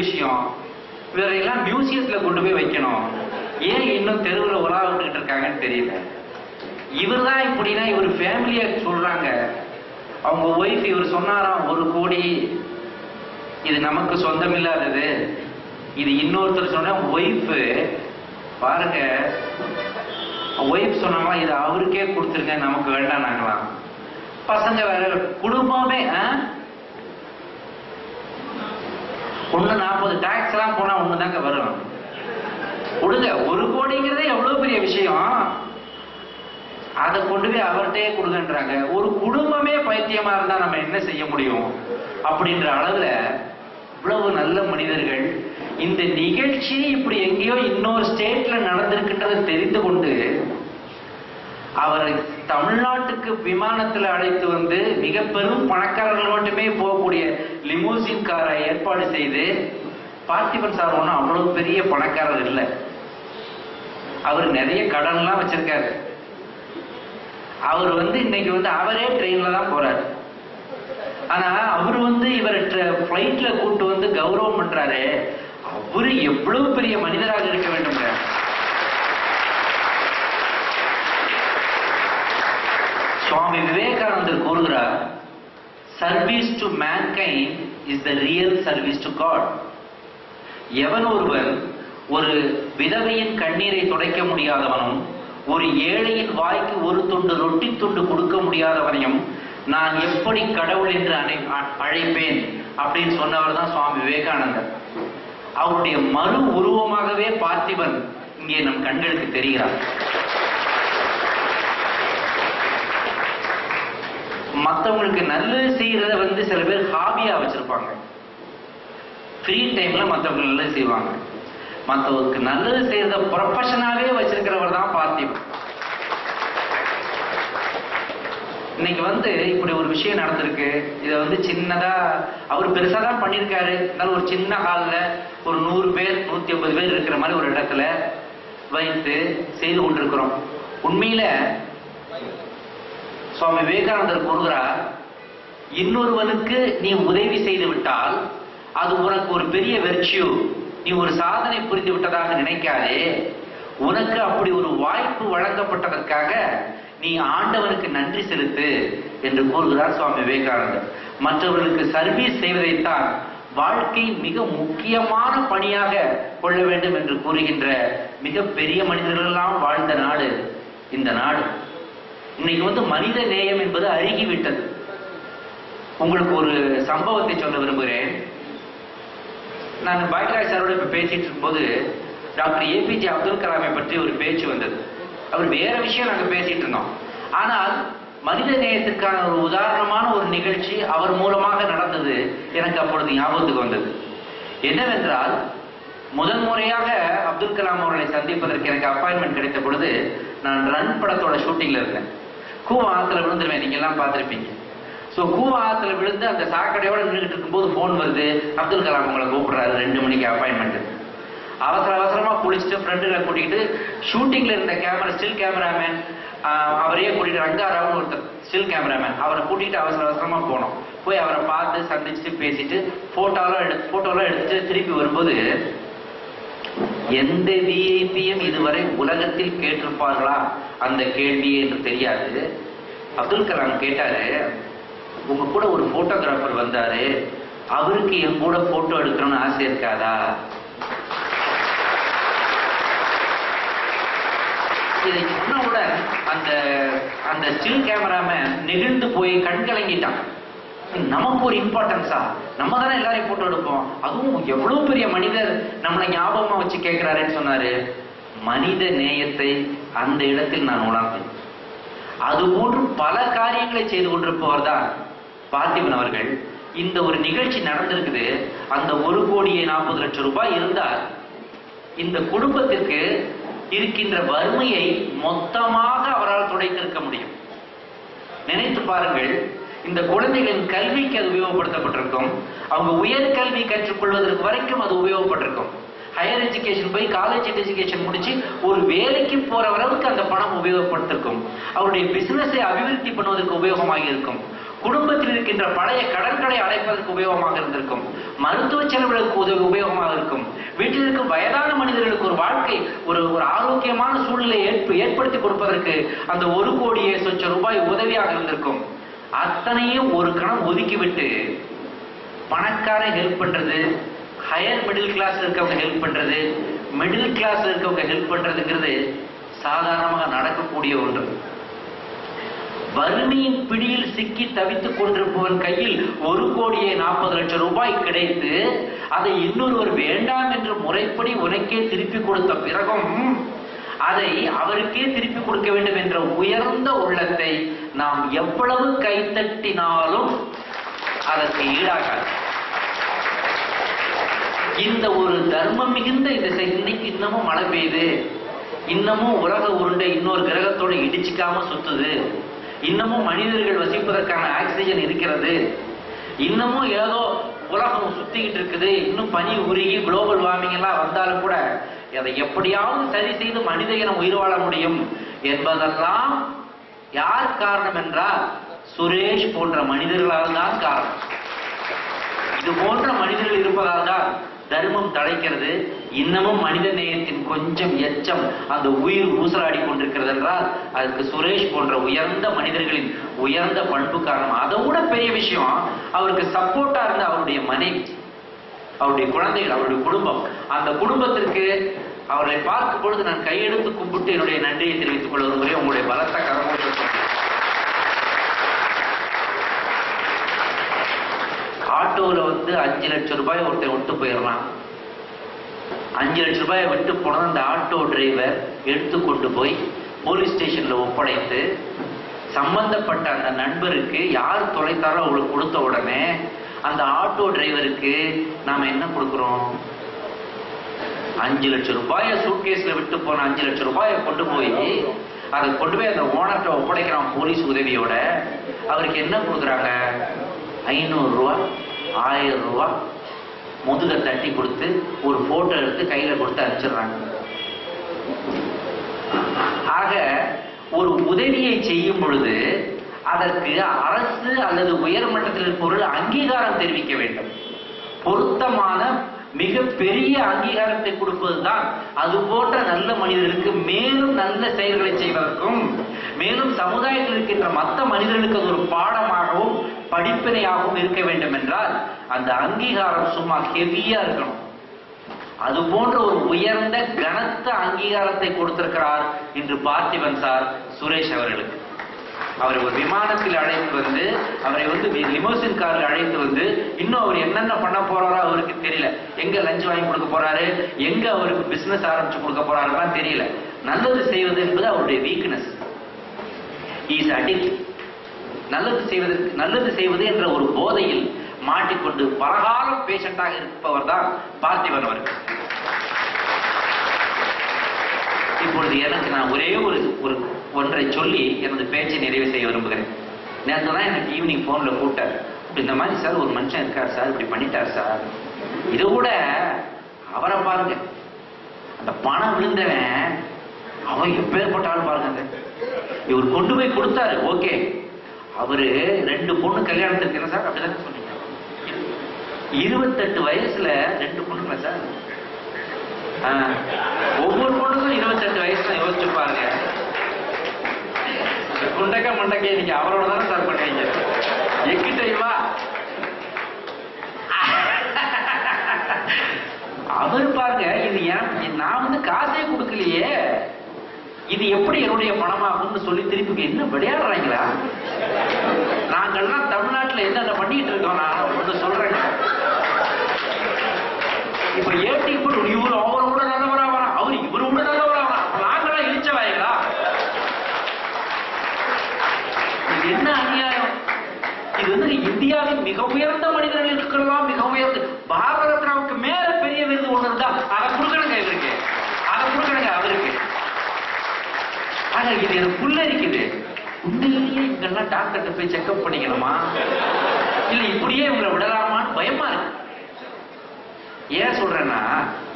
விஷயம். இவரையெல்லாம் மியூசியத்துல கொண்டு போய் வைக்கணும். ஏன் இன்னும் தெருவில் உலா விட்டுக்கிட்டு இருக்காங்கன்னு தெரியல. இவர் தான் இப்படின்னா இவர் ஃபேமிலியா சொல்றாங்க. அவங்க ஒய்ஃப் இவர் சொன்னாராம் 1 கோடி இது நமக்கு சொந்தம் இல்லாதது. இது இன்னொருத்தர் சொன்ன ஒய்ஃப் பாருங்க, ஒய்ஃப் சொன்னாங்களா இது அவருக்கே கொடுத்துருங்க நமக்கு வேண்டாம் நாங்களாம். பசங்க வேற குடும்பமே 140 டாக்ஸ் எல்லாம் போனா ஒண்ணுதாங்க வரும். கொடுங்க 1 கோடிங்கிறதே எவ்வளவு பெரிய விஷயம். அதை கொண்டு போய் அவர்கிட்டே கொடுங்கன்றாங்க. ஒரு குடும்பமே பைத்தியமா இருந்தா நம்ம என்ன செய்ய முடியும் அப்படின்ற அளவுல இவ்வளவு நல்ல மனிதர்கள். இந்த நிகழ்ச்சி இப்படி எங்கேயோ இன்னொரு ஸ்டேட்ல நடந்திருக்கின்றதை தெரிந்து கொண்டு அவரை தமிழ்நாட்டுக்கு விமானத்தில் அழைத்து வந்து மிக பெரும் பணக்காரர்கள் மட்டுமே போகக்கூடிய லிமூசின் காரை ஏற்பாடு செய்து, பார்த்திபன் சார் ஒன்றும் அவ்வளவு பெரிய பணக்காரர் இல்லை, அவர் நிறைய கடன்லாம் வச்சிருக்காரு. அவர் வந்து இன்னைக்கு வந்து அவரே ட்ரெயின்ல தான் போறாரு. ஆனா அவர் வந்து இவரை பிளைட்ல கூட்டு வந்து கௌரவம் பண்றாரு. அவரு எவ்வளவு பெரிய மனிதராக இருக்க வேண்டும். சுவாமி விவேகானந்தர் கூறுகிறார், service to mankind is the real service to God. எவன் ஒருவன் ஒரு விதவையின் கண்ணீரை துடைக்க முடியாதவனும் ஒரு ஏழையின் வாய்க்கு ஒரு துண்டு ரொட்டி துண்டு கொடுக்க முடியாதவனையும் நான் எப்படி கடவுள் என்று அழைப்பேன் அப்படின்னு சொன்னவர் தான் சுவாமி விவேகானந்தர். அவருடைய மறு உருவமாகவே பார்த்திபன் இங்கே நம் கண்களுக்கு தெரிகிறார். மற்றவங்களுக்கு நல்லது செய்யறத வந்து சில பேர் ஹாபியா வச்சிருப்பாங்க. ஃப்ரீ டைம்ல மற்றவங்க நல்லது செய்வாங்க. மற்றவருக்கு நல்லது செய்யறத ப்ரொஃபஷனாவே வச்சிருக்கிறவர் தான் பார்த்திபன். இன்னைக்கு வந்து இப்படி ஒரு விஷயம் நடந்திருக்கு. இதை வந்து சின்னதா அவர் பெருசா தான் பண்ணியிருக்காரு. இருந்தாலும் ஒரு சின்ன ஹாலில் ஒரு 100 பேர் 150 பேர் இருக்கிற மாதிரி ஒரு இடத்துல வைத்து செய்து கொண்டிருக்கிறோம். உண்மையில சுவாமி விவேகானந்தர் கூறுகிறார், இன்னொருவனுக்கு நீ உதவி செய்து விட்டால் அது உனக்கு ஒரு பெரிய வெர்ச்சியூ, நீ ஒரு சாதனை புரிந்து விட்டதாக நினைக்காதே. உனக்கு அப்படி ஒரு வாய்ப்பு வழங்கப்பட்டதற்காக நீ ஆண்டவனுக்கு நன்றி செலுத்து என்று கூறுகிறார் சுவாமி விவேகானந்தர். மற்றவர்களுக்கு சர்வீஸ் செய்வதைத்தான் வாழ்க்கை மிக முக்கியமான பணியாக கொள்ள வேண்டும் என்று கூறுகின்ற மிக பெரிய மனிதர்களெல்லாம் வாழ்ந்த நாடு இந்த நாடு. இன்னைக்கு வந்து மனித நேயம் என்பது அருகிவிட்டது. உங்களுக்கு ஒரு சம்பவத்தை சொல்ல விரும்புகிறேன். நான் பாக்யராஜ் சாரோட இப்ப பேசிட்டு இருக்கும்போது டாக்டர் ஏபிஜே அப்துல் கலாமை பற்றி ஒரு பேச்சு வந்தது. அவர் வேற விஷயம் நாங்க பேசிட்டு இருந்தோம். ஆனால் மனித நேயத்திற்கான ஒரு உதாரணமான ஒரு நிகழ்ச்சி அவர் மூலமாக நடந்தது எனக்கு அப்பொழுது ஞாபகத்துக்கு வந்தது. என்னவென்றால், முதல் முறையாக அப்துல் கலாம் அவர்களை சந்திப்பதற்கு எனக்கு அப்பாயின்மெண்ட் கிடைத்த பொழுது நான் ரன் படத்தோட ஷூட்டிங்ல இருந்தேன். கூவா ஆத்துல விழுந்துருவேன், நீங்க எல்லாம் பார்த்திருப்பீங்க. ஸோ கூவா ஆத்துல விழுந்து அந்த சாக்கடையோட நின்றுட்டு இருக்கும்போது போன் வருது, அப்துல் கலாம் உங்களை கூப்பிடுறாரு, 2 மணிக்கு அப்பாயின்மெண்ட். அவசரமா குளிச்சுட்டு ஃப்ரெண்டுகளை கூட்டிகிட்டு ஷூட்டிங்ல இருந்த ஸ்டில் கேமராமேன் அவரையே கூட்டிட்டு ரங்காராவ்னு ஒருத்தர் ஸ்டில் கேமராமேன், அவரை கூட்டிகிட்டு அவசரமா போனோம். போய் அவரை பார்த்து சந்திச்சுட்டு பேசிட்டு போட்டோலாம் எடுத்துட்டு திருப்பி வரும்போது, எந்த விஐபியும் இதுவரை உலகத்தில் கேட்டிருப்பார்களா அந்த கேள்வியே என்று தெரியாது. அப்துல் கலாம் கேட்டாரு, உங்க கூட ஒரு போட்டோகிராஃபர் வந்தாரு, அவருக்கு என் கூட போட்டோ எடுக்கணும்னு ஆசை இருக்காதா? இதை சொன்னவுடன் அந்த ஸ்டில் கேமராமேன் நெகிழ்ந்து போய் கண் கலங்கிட்டான். நமக்கு ஒரு இம்பார்ட்டன்ஸா, நம்ம தானே எல்லாரையும் போட்டோ எடுப்போம், அதுவும் எவ்வளவு பெரிய மனிதர் நம்மளை ஞாபகமா வச்சு கேட்கிறாருன்னு சொன்னாரு. மனித நேயத்தை அந்த இடத்தில் நான் உணர்ந்தேன். அதுபோன்று பல காரியங்களை செய்து கொண்டிருப்பவர் தான் பார்த்திபன் அவர்கள். இந்த ஒரு நிகழ்ச்சி நடந்திருக்குது. அந்த 1,40,00,000 ரூபாய் இருந்தால் இந்த குடும்பத்திற்கு இருக்கின்ற வறுமையை மொத்தமாக அவரால் துடைத்திருக்க முடியும். நினைத்து பாருங்கள், இந்த குழந்தைகளின் கல்விக்கு அது உபயோகப்படுத்தப்பட்டிருக்கும். அவங்க உயர்கல்வி கற்றுக்கொள்வதற்கு வரைக்கும் அது உபயோகப்பட்டிருக்கும். ஹையர் எஜுகேஷன் போய் காலேஜ் எஜுகேஷன் முடிச்சு ஒரு வேலைக்கு போற அளவுக்கு அந்த பணம் உபயோகப்படுத்திருக்கும். அவருடைய பிசினஸை அபிவிருத்தி பண்ணுவதற்கு உபயோகமாக இருக்கும். குடும்பத்தில் இருக்கின்ற பழைய கடன்களை அடைப்பதற்கு உபயோகமாக இருந்திருக்கும். மருத்துவ செலவுகளுக்கு உபயோகமாக வீட்டில் இருக்கும் வயதான மனிதர்களுக்கு ஒரு வாழ்க்கை, ஒரு ஆரோக்கியமான சூழ்நிலை ஏற்படுத்தி கொடுப்பதற்கு அந்த 1 கோடியே சொச்ச ரூபாய் உதவியாக இருந்திருக்கும். அத்தனையும் ஒரு கணம் ஒதுக்கிவிட்டு பணக்காரன் ஹெல்ப் பண்றது, ஹையர் மிடில் கிளாஸ் இருக்கவங்க ஹெல்ப் பண்றது, மிடில் கிளாஸ் இருக்கவங்க ஹெல்ப் பண்றதுங்கிறது சாதாரணமாக நடக்கக்கூடிய ஒன்று. வறுமையின் பிடியில் சிக்கி தவித்துக் கொண்டிருப்பவன் கையில் 1 கோடியே 40 லட்சம் ரூபாய் கிடைத்து அதை இன்னொருவர் வேண்டாம் என்று முறைப்படி உனக்கே திருப்பி கொடுத்த பிறகும் அதை அவருக்கே திருப்பி கொடுக்க வேண்டும் என்ற உயர்ந்த உள்ளத்தை நாம் எவ்வளவு கைத்தட்டினாலும் அதற்கு ஈடாகாது. இந்த ஒரு தர்மம் மிகுந்த இந்த இன்னைக்கு இன்னமும் மழை பெய்யுது, இன்னமும் உலக உருண்டை இன்னொரு கிரகத்தோட இடிச்சுக்காம சுத்துது, இன்னமும் மனிதர்கள் வசிப்பதற்கான ஆக்சிஜன் இருக்கிறது, இன்னமும் ஏதோ உலகம் சுத்திக்கிட்டு இருக்குது, இன்னும் பனி உருகி குளோபல் வார்மிங் எல்லாம் வந்தாலும் கூட அதை எப்படியாவது சரி செய்து மனித இனம் உயிர் வாழ முடியும் என்பதெல்லாம் யார் காரணம் என்றால் சுரேஷ் போன்ற மனிதர்களால் தான் காரணம். இது போன்ற மனிதர்கள் இருப்பதால் தான் தர்மம் தழைக்கிறது. இன்னமும் மனித நேயத்தின் கொஞ்சம் எச்சம் அந்த உயிர் ஊசலாடி கொண்டிருக்கிறது என்றால் அதுக்கு சுரேஷ் போன்ற உயர்ந்த மனிதர்களின் உயர்ந்த பண்பு காரணம். அதை விட பெரிய விஷயம், அவருக்கு சப்போர்ட்டா இருந்த அவருடைய மனைவி, அவருடைய குழந்தைகள், அவருடைய குடும்பம். அந்த குடும்பத்திற்கு அவர்களை பார்க்கும் பொழுது நான் கையெடுத்து கும்பிட்டு என்னுடைய நன்றியை தெரிவித்துக் கொள்ள விரும்புகிறேன். உங்களுடைய பலத்த கரமோடு ஆட்டோவில் 5 லட்சம் ரூபாய் ஒருத்தர் விட்டு போயிடலாம். 5 லட்சம் ரூபாயை விட்டு போனது அந்த ஆட்டோ டிரைவர் எடுத்துக்கொண்டு போய் போலீஸ் ஸ்டேஷன்ல ஒப்படைத்து சம்பந்தப்பட்ட அந்த நண்பருக்கு யார் தொலைத்தாரோ அவங்களுக்கு கொடுத்த உடனே அந்த ஆட்டோ டிரைவருக்கு நாம என்ன கொடுக்கிறோம்? 5 லட்சம் ரூபாயை சூட்கேஸ்ல விட்டு போன 5 லட்சம் ரூபாயை கொண்டு போய் அதை கொண்டு போய் அந்த ஓனர்கிட்ட ஒப்படைக்கிறான் போலீஸ் உதவியோட. அவருக்கு என்ன கொடுக்குறாங்க? 500 ரூபா, 1000 ரூபா முதுக தட்டி கொடுத்து ஒரு போட்டோ எடுத்து கையில கொடுத்து அனுப்பிச்சிடுறாங்க. ஆக ஒரு உதவியை செய்யும் பொழுது அதற்கு அரசு அல்லது உயர்மட்டத்தில் இருப்பவர்கள் அங்கீகாரம் தெரிவிக்க வேண்டும். பொருத்தமான மிக பெரிய அங்கீகாரத்தை கொடுப்பதுதான் அது போன்ற நல்ல மனிதர்களுக்கு மேலும் நல்ல செயல்களை செய்வதற்கும் மேலும் சமுதாயத்தில் இருக்கின்ற மற்ற மனிதர்களுக்கு அது ஒரு பாடமாகவும் படிப்பினையாகவும் இருக்க வேண்டும் என்றால் அந்த அங்கீகாரம் சும்மா ஹெவியா இருக்கணும். அது போன்ற ஒரு உயர்ந்த கனத்த அங்கீகாரத்தை கொடுத்திருக்கிறார் இன்று பார்த்திபன் சார் சுரேஷ் அவர்களுக்கு. அவரை ஒரு விமானத்தில் அழைத்து வந்து அவரை லிமோசின் காரில் அழைத்து வந்து இன்னும் அவர் என்னென்ன பண்ண போறாரோ அவருக்கு தெரியல. எங்க லஞ்ச் வாங்கி கொடுக்க போறாரு, எங்க அவருக்கு பிசினஸ் ஆரம்பிச்சு கொடுக்க போறாருலாம் தெரியல. நல்லது செய்வது என்பது அவருடைய வீக்னஸ். Is addict. நல்லது செய்வது என்ற ஒரு போதையில் மாட்டிக்கொண்டு பலகாலம் பேஷண்டாக இருப்பவர் தான் பார்த்திபன் அவர்கள். இப்பொழுது எனக்கு நான் ஒரே ஒன்றை சொல்லி எனது பேச்சை நிறைவு செய்ய விரும்புகிறேன். நேற்று தான் எனக்கு ஈவினிங் போன்ல கூட்டார். இந்த மாதிரி சார் ஒரு மனுஷன் இருக்கார் சார், இப்படி பண்ணிட்டார் சார். இதை விட அவரை பாருங்க, அந்த பணம் விழுந்தவன் அவன் எப்பேற்பட்ட ஆள் பாருங்க. இவர் கொண்டு போய் கொடுத்தாரு, ஓகே. அவரு 2 பொண்ணு கல்யாணத்துக்கு என்ன சார் அப்படிதானே சொன்னீங்க? 28 வயசுல 2 பொண்ணுங்களா சார்? ஒவ்வொரு பொண்ணுக்கும் 28 வயசுல யோசிச்சு பாருங்க. குண்டக்க மண்டக்கே நீங்க அவரோட தானே சார் பண்ணுவீங்க. எக்கிட்டா அவர் பாருங்க, இது நான் காசே கொடுக்கலையே, இது எப்படி என்னுடைய பணமாகும்னு சொல்லி திருப்பி என்ன விளையாடுறாங்களா? நாங்கள்லாம் தமிழ்நாட்டில் என்னென்ன பண்ணிட்டு இருக்கோம் நான் ஒன்று சொல்றேன். இப்ப ஏடி போட்டு இவரு அவரை கூட நல்லவரா வரா, அவரு இவரு கூட நல்லவரா வரா, நாங்களாம் இழிச்சவாய்களா? இது என்ன அநியாயம்? இது இந்தியாவின் மிக உயர்ந்த மனிதர்கள் இருக்கலாம், மிக உயர்ந்த பாரத ரத்னாவுக்கு மேல பெரிய விருது ஒண்ணு இருந்தா அதை கொடுக்கணுங்க இவருக்கு, அதை கொடுக்கணுங்க அவருக்கு. ஆனா இது எனக்கு புள்ள இருக்குது. உண்மையிலேயே இங்கெல்லாம் டாக்டர்கிட்ட போய் செக்அப் பண்ணிக்கணுமா, இல்ல இப்படியே இவங்களை விடலாமான்னு பயமா இருக்கு. ஏன் சொல்றேன்னா,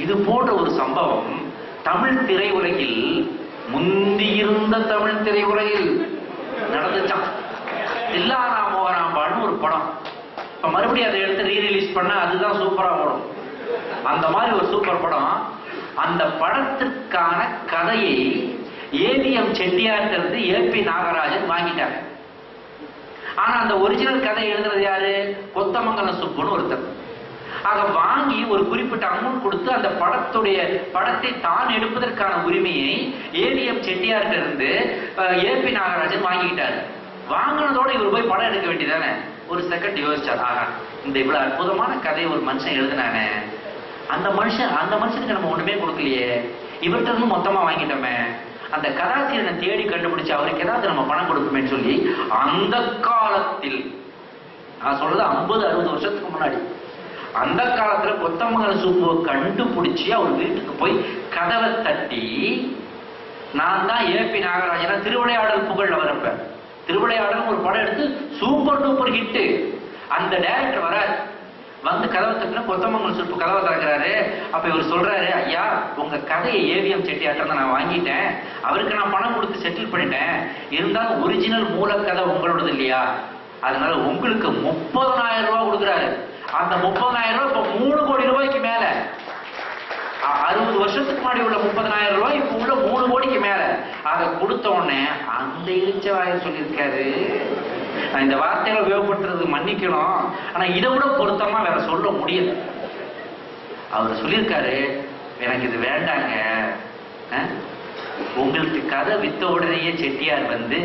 இது போன்ற ஒரு சம்பவம் தமிழ் திரையுலகில் முந்தியிருந்த தமிழ் திரையுலகில் நடந்துச்சான். தில்லானா மோகனாம்பான்னு ஒரு படம். இப்ப மறுபடியும் அதை எடுத்து ரீரிலீஸ் பண்ணா அதுதான் சூப்பரா ஓடும். அந்த மாதிரி ஒரு சூப்பர் படம். அந்த படத்திற்கான கதையை ஏவிஎம் செட்டியார்ட்ட இருந்து ஏபி நாகராஜன் வாங்கிட்டாங்க. ஆனா அந்த ஒரிஜினல் கதை எழுதுறது யாரு? கொத்தமங்கலம் சுப்புன்னு ஒருத்தர். ஆக வாங்கி ஒரு குறிப்பிட்ட அமௌண்ட் கொடுத்து அந்த படத்தை தான் எடுப்பதற்கான உரிமையை ஏவிஎம் செட்டியார்ட்ட இருந்து ஏபி நாகராஜன் வாங்கிக்கிட்டாரு. வாங்கினதோட இவர் போய் படம் எடுக்க வேண்டியதானே? ஒரு செகண்ட் யோசிச்சார், ஆஹா இந்த இவ்வளவு அற்புதமான கதையை ஒரு மனுஷன் எழுதினானே, அந்த மனுஷனுக்கு நம்ம ஒண்ணுமே கொடுக்கலையே, இவர்கிட்ட இருந்து மொத்தமா வாங்கிட்டோமே, அந்த கதாசிரியனை தேடி கண்டுபிடிச்சு அவருக்கு ஏதாவது நம்ம பணம் கொடுப்போமேன்னு சொல்லி அந்த காலத்தில், நான் சொல்றது 50-60 வருஷத்துக்கு முன்னாடி, அந்த காலத்துல கொத்தமங்கலம் சுப்புவை கண்டுபிடிச்சு அவர் வீட்டுக்கு போய் கதவை தட்டி, நான் தான் ஏபி நாகராஜன், திருவிளையாடல் புகழ் வரப்ப திருவிளையாடல் ஒரு படம் எடுத்து சூப்பர் டூப்பர் ஹிட். அந்த டைரக்டர் வராரு, வந்து கதவை தட்டின கொத்தமங்கலம் சுப்பு கதவை திறக்கிறாரு. அப்ப இவர் சொல்றாரு, ஐயா உங்க கதையை ஏவிஎம் செட்டியார்ட்ட நான் வாங்கிட்டேன், அவருக்கு நான் பணம் கொடுத்து செட்டில் பண்ணிட்டேன், இருந்தாலும் ஒரிஜினல் மூலக்கதை உங்களோடது இல்லையா, அதனால உங்களுக்கு 30,000 ரூபாய் கொடுக்குறாரு. அந்த 30,000 ரூபாய் இப்ப 3 கோடி ரூபாய்க்கு மேல. 60 வருஷத்துக்கு முன்னாடி உள்ள 30,000 ரூபாய் இப்ப உள்ள 3 கோடிக்கு மேல. அதை கொடுத்த உடனே அந்த இழிச்சவாய சொல்லியிருக்காரு, நான் இந்த வார்த்தைகளை உபயோகப்படுத்துறது மன்னிக்கணும், ஆனா இதை விட பொருத்தமா வேற சொல்ல முடியல. அவர் சொல்லியிருக்காரு, எனக்கு இது வேண்டாங்க, உங்களுக்கு கதை வித்த உடனேயே செட்டியார் வந்து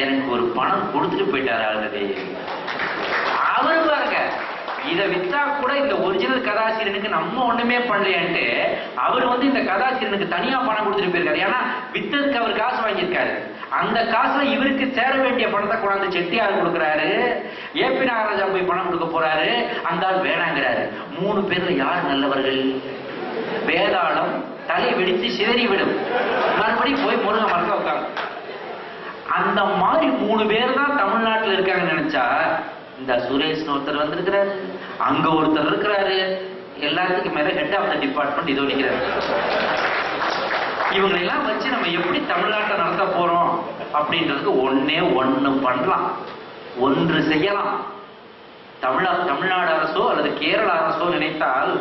எனக்கு ஒரு பணம் கொடுத்துட்டு போயிட்டாரு ஆல்ரெடி. அவரு பாருங்க, இதை வித்தா கூட இந்த ஒரிஜினல் கதாசிரியனுக்கு நம்ம ஒண்ணுமே பண்ணலையான்ட்டு அவர் வந்து இந்த கதாசிரியனுக்கு தனியா பணம் கொடுத்துட்டு போயிருக்காரு. ஏன்னா வித்ததுக்கு அவர் காசு வாங்கியிருக்காரு. அந்த காசுல இவருக்கு சேர வேண்டிய பணத்தை கொண்டாந்து செட்டியார் கொடுக்குறாரு, ஏபி நாகராஜா போய் பணம் கொடுக்க போறாரு, அந்த ஆள் வேணாங்கிறாரு. 3 பேர்ல யார் நல்லவர்கள்? வேதாளம் தலை வெடித்து சிதறி விடும், மறுபடியும் போய் முருங்க மரத்துல உட்காந்து. அந்த மாதிரி 3 பேர் தான் தமிழ்நாட்டில் இருக்காங்கன்னு நினைச்சா, இந்த சுரேஷ் ஒருத்தர் வந்திருக்கிறாரு, அங்க ஒருத்தர் இருக்கிறாரு, எல்லாத்துக்கும் மேல ஹெட் ஆஃப் த டிபார்ட்மெண்ட் இதோ நிற்கிறாரு. இவங்களெல்லாம் வச்சு நம்ம எப்படி தமிழ்நாட்டை நடத்த போறோம் அப்படின்றதுக்கு ஒண்ணு பண்ணலாம், ஒன்று செய்யலாம். தமிழ்நாடு அரசோ அல்லது கேரள அரசோ நினைத்தால்